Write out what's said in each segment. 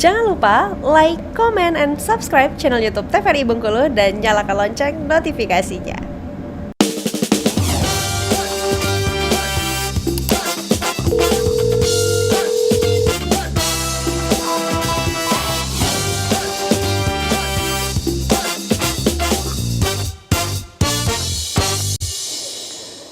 Jangan lupa like, comment, and subscribe channel YouTube TVRI Bengkulu dan nyalakan lonceng notifikasinya.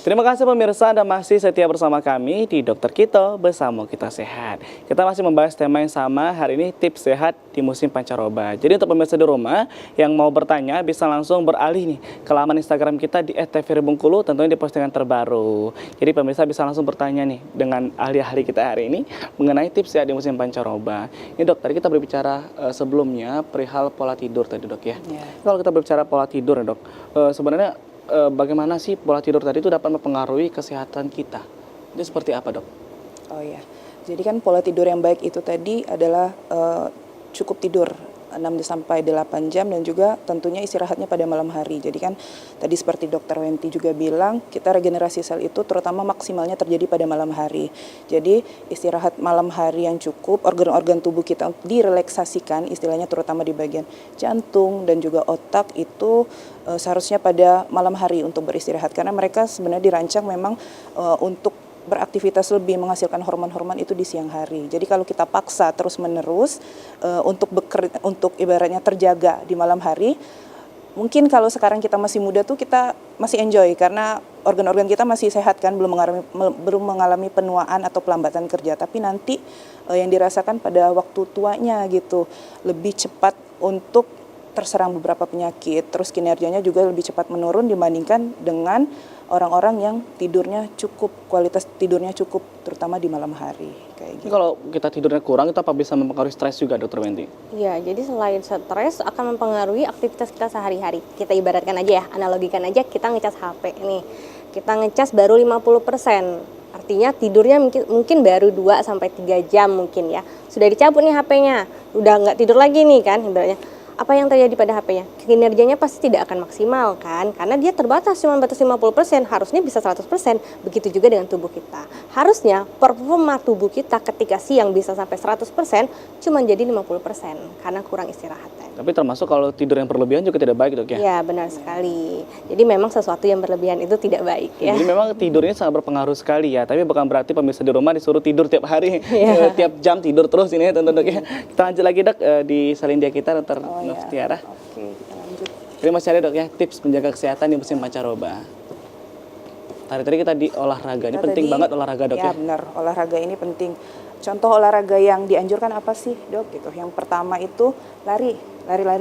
Terima kasih pemirsa, Anda masih setia bersama kami di Dokter Kito Bersama Kita Sehat. Kita masih membahas tema yang sama, hari ini tips sehat di musim pancaroba. Jadi untuk pemirsa di rumah yang mau bertanya bisa langsung beralih nih ke laman Instagram kita di @tvri Bengkulu, tentunya di postingan terbaru. Jadi pemirsa bisa langsung bertanya nih dengan ahli-ahli kita hari ini mengenai tips sehat di musim pancaroba. Ini dok, tadi kita berbicara sebelumnya perihal pola tidur tadi dok ya. Kalau kita berbicara pola tidur ya dok, sebenarnya bagaimana sih pola tidur tadi itu dapat mempengaruhi kesehatan kita? Itu seperti apa dok? Oh ya, jadi kan pola tidur yang baik itu tadi adalah cukup tidur 6-8 jam dan juga tentunya istirahatnya pada malam hari. Jadi kan tadi seperti Dokter Wenti juga bilang, kita regenerasi sel itu terutama maksimalnya terjadi pada malam hari. Jadi istirahat malam hari yang cukup, organ-organ tubuh kita direlaksasikan, istilahnya terutama di bagian jantung dan juga otak itu seharusnya pada malam hari untuk beristirahat. Karena mereka sebenarnya dirancang memang untuk beraktivitas lebih, menghasilkan hormon-hormon itu di siang hari. Jadi kalau kita paksa terus-menerus untuk ibaratnya terjaga di malam hari, mungkin kalau sekarang kita masih muda tuh kita masih enjoy karena organ-organ kita masih sehat kan, belum mengalami penuaan atau pelambatan kerja. Tapi nanti yang dirasakan pada waktu tuanya gitu, lebih cepat untuk terserang beberapa penyakit, terus kinerjanya juga lebih cepat menurun dibandingkan dengan orang-orang yang tidurnya cukup, kualitas tidurnya cukup, terutama di malam hari. Kayak gitu. Kalau kita tidurnya kurang, itu apa bisa mempengaruhi stres juga, Dokter Wenti? Iya, jadi selain stres akan mempengaruhi aktivitas kita sehari-hari. Kita ibaratkan aja ya, analogikan aja kita ngecas HP nih. Kita ngecas baru 50%. Artinya tidurnya mungkin baru 2-3 jam mungkin ya. Sudah dicabut nih HP-nya, udah nggak tidur lagi nih kan ibaratnya. Apa yang terjadi pada HP-nya? Kinerjanya pasti tidak akan maksimal kan? Karena dia terbatas, cuma batas 50%, harusnya bisa 100%. Begitu juga dengan tubuh kita. Harusnya performa tubuh kita ketika siang bisa sampai 100%, cuma jadi 50% karena kurang istirahat. Tapi termasuk kalau tidur yang berlebihan juga tidak baik dok ya? Iya benar sekali. Jadi memang sesuatu yang berlebihan itu tidak baik ya. Jadi memang tidurnya sangat berpengaruh sekali ya. Tapi bukan berarti pemirsa di rumah disuruh tidur tiap hari, tiap jam tidur terus ini ya tentu dok ya. Kita lanjut lagi dok di Salindia kita Dokter Nostiara. Oke, kita lanjut. Jadi masih ada dok ya tips menjaga kesehatan di musim pancaroba. Tadi kita di olahraga, ini penting banget olahraga dok ya? Ya benar, olahraga ini penting. Contoh olahraga yang dianjurkan apa sih dok? Gitu. Yang pertama itu lari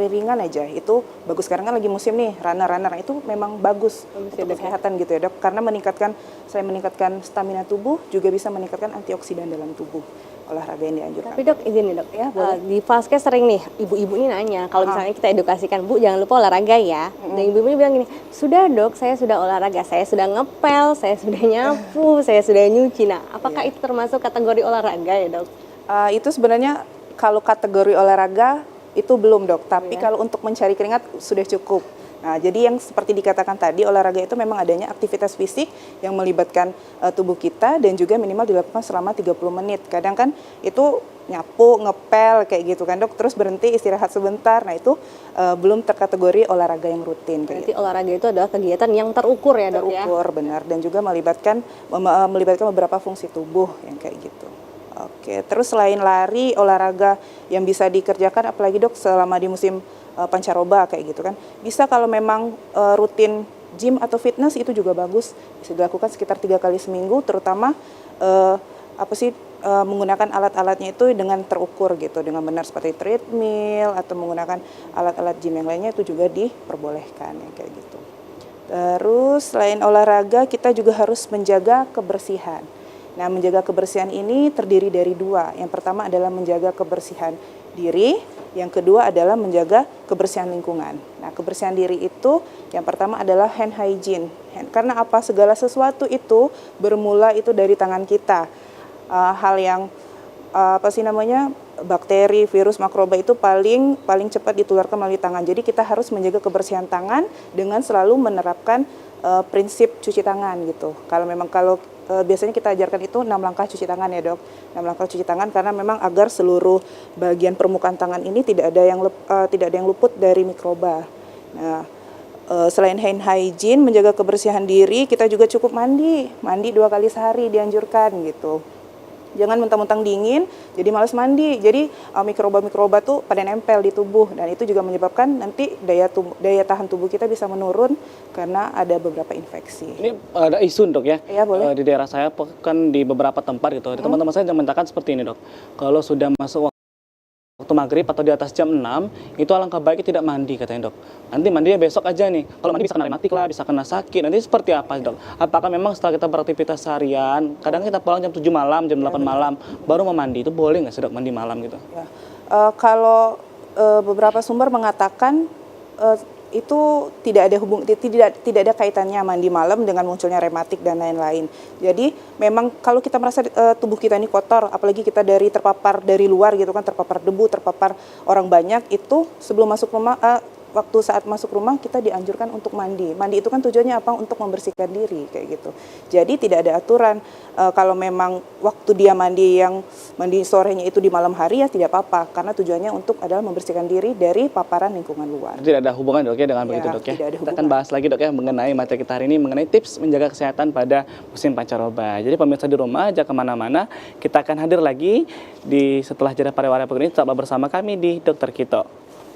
ringan aja. Itu bagus, sekarang kan lagi musim nih, runner itu memang bagus untuk kesehatan gitu ya dok. Karena selain meningkatkan stamina tubuh, juga bisa meningkatkan antioksidan dalam tubuh. Olahraga yang dianjurkan. Tapi dok, izin nih dok ya, di Vaskes sering nih ibu-ibu ini nanya, kalau misalnya kita edukasikan, Bu jangan lupa olahraga ya. Dan ibu-ibu ini bilang gini, sudah dok, saya sudah olahraga, saya sudah ngepel, saya sudah nyapu, saya sudah nyuci. Nah, apakah itu termasuk kategori olahraga ya dok? Itu sebenarnya kalau kategori olahraga itu belum dok, tapi kalau untuk mencari keringat sudah cukup. Nah, jadi yang seperti dikatakan tadi, olahraga itu memang adanya aktivitas fisik yang melibatkan tubuh kita dan juga minimal dilakukan selama 30 menit. Kadang kan itu nyapu, ngepel kayak gitu kan dok, terus berhenti istirahat sebentar. Nah, itu belum terkategori olahraga yang rutin. Berarti olahraga itu adalah kegiatan yang terukur ya dok ya? Terukur, benar. Dan juga melibatkan beberapa fungsi tubuh yang kayak gitu. Oke, terus selain lari, olahraga yang bisa dikerjakan apalagi dok selama di musim pancaroba kayak gitu kan. Bisa kalau memang rutin gym atau fitness itu juga bagus. Bisa dilakukan sekitar 3 kali seminggu, terutama menggunakan alat-alatnya itu dengan terukur gitu, dengan benar seperti treadmill atau menggunakan alat-alat gym yang lainnya itu juga diperbolehkan yang kayak gitu. Terus selain olahraga kita juga harus menjaga kebersihan. Nah, menjaga kebersihan ini terdiri dari 2. Yang pertama adalah menjaga kebersihan diri, yang kedua adalah menjaga kebersihan lingkungan. Nah, kebersihan diri itu yang pertama adalah hand hygiene. Karena apa? Segala sesuatu itu bermula itu dari tangan kita. Hal yang bakteri, virus, mikroba itu paling cepat ditularkan melalui tangan. Jadi kita harus menjaga kebersihan tangan dengan selalu menerapkan prinsip cuci tangan gitu. Kalau biasanya kita ajarkan itu 6 langkah cuci tangan ya dok. 6 langkah cuci tangan karena memang agar seluruh bagian permukaan tangan ini tidak ada yang luput dari mikroba. Nah, selain hand hygiene, menjaga kebersihan diri, kita juga cukup mandi 2 kali sehari dianjurkan gitu. Jangan mentang-mentang dingin, jadi malas mandi. Jadi mikroba-mikroba tuh pada nempel di tubuh dan itu juga menyebabkan nanti daya tahan tubuh kita bisa menurun karena ada beberapa infeksi. Ini ada isu dok ya? Iya, boleh. Di daerah saya kan di beberapa tempat gitu. Teman-teman saya mengatakan seperti ini dok. Kalau sudah masuk waktu maghrib atau di atas jam 6, itu alangkah baiknya tidak mandi katanya dok. Nanti mandinya besok aja nih. Kalau mandi bisa kena rematik lah, bisa kena sakit. Nanti seperti apa dok? Apakah memang setelah kita beraktivitas seharian, kadang kita pulang jam 7 malam, jam 8 malam, baru mau mandi, itu boleh nggak sih dok mandi malam gitu? Ya. Kalau beberapa sumber mengatakan itu tidak ada kaitannya mandi malam dengan munculnya rematik dan lain-lain. Jadi memang kalau kita merasa tubuh kita ini kotor, apalagi kita terpapar dari luar gitu kan, terpapar debu, terpapar orang banyak, itu sebelum masuk rumah waktu saat masuk rumah kita dianjurkan untuk mandi. Mandi itu kan tujuannya apa? Untuk membersihkan diri kayak gitu. Jadi tidak ada aturan kalau memang waktu dia mandi sorenya itu di malam hari ya tidak apa-apa karena tujuannya adalah membersihkan diri dari paparan lingkungan luar. Tidak ada hubungan dok ya dengan begitu dok ya. Kita akan bahas lagi dok ya mengenai materi kita hari ini mengenai tips menjaga kesehatan pada musim pancaroba. Jadi pemirsa di rumah jangan kemana-mana. Kita akan hadir lagi setelah jeda pariwara ini tetaplah bersama kami di Dokter Kito.